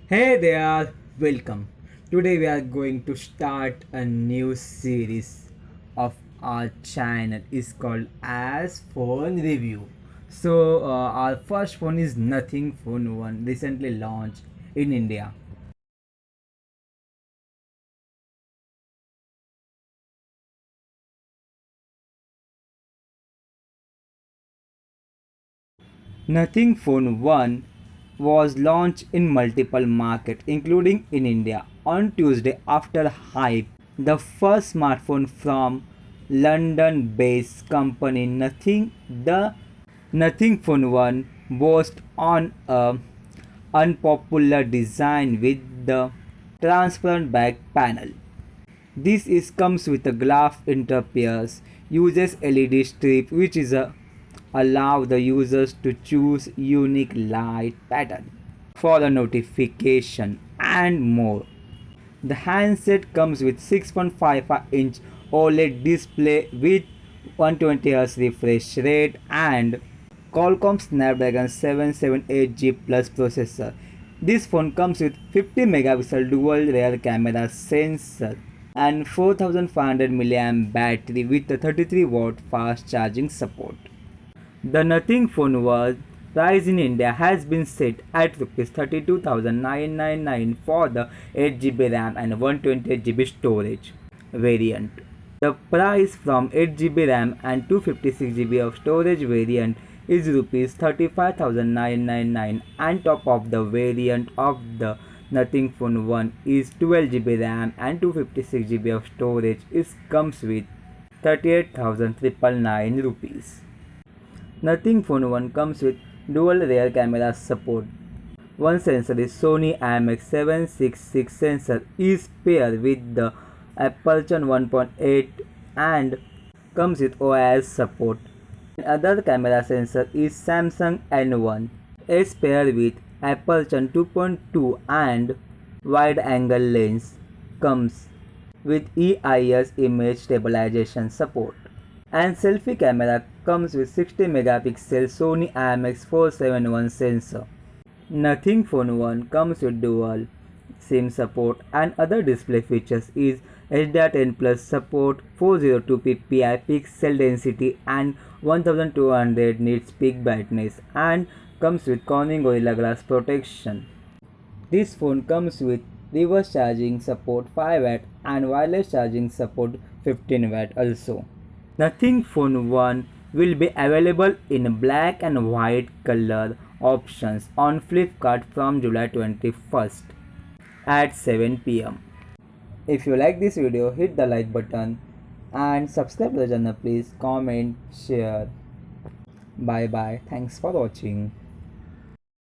Hey there, welcome. Today we are going to start a new series of our channel. It's called as phone review. Our first phone is Nothing Phone 1, recently launched in India. Nothing Phone 1 was launched in multiple markets, including in India, on Tuesday after hype. The first smartphone from London-based company Nothing Phone 1 boasts on a unpopular design with the transparent back panel. This comes with a Glyph interface, uses LED strip which is allow the users to choose unique light pattern for the notification and more. The handset comes with 6.55-inch OLED display with 120Hz refresh rate and Qualcomm Snapdragon 778G Plus processor. This phone comes with 50 megapixel dual rear camera sensor and 4500 mAh battery with a 33-watt fast charging support. The Nothing Phone was price in India has been set at Rs 32,999 for the 8GB RAM and 128GB storage variant. The price from 8GB RAM and 256GB of storage variant is Rs 35,999 and top of the variant of the Nothing Phone 1 is 12GB RAM and 256GB of storage. It comes with 38,999 rupees. Nothing Phone 1 comes with dual rear camera support. One sensor is Sony IMX766 sensor is paired with the aperture 1.8 and comes with OIS support. Another camera sensor is Samsung N1 is paired with aperture 2.2 and wide angle lens comes with EIS image stabilization support. And selfie camera comes with 60 megapixel Sony IMX471 sensor. Nothing Phone 1 comes with dual SIM support and other display features is HDR10 Plus support, 402 ppi pixel density and 1200 nits peak brightness and comes with Corning Gorilla Glass protection. This phone comes with reverse charging support 5W and wireless charging support 15W also. Nothing Phone 1 will be available in black and white color options on Flipkart from July 21st at 7 pm. If you like this video, hit the like button and subscribe to the channel. Please comment, share. Bye bye. Thanks for watching.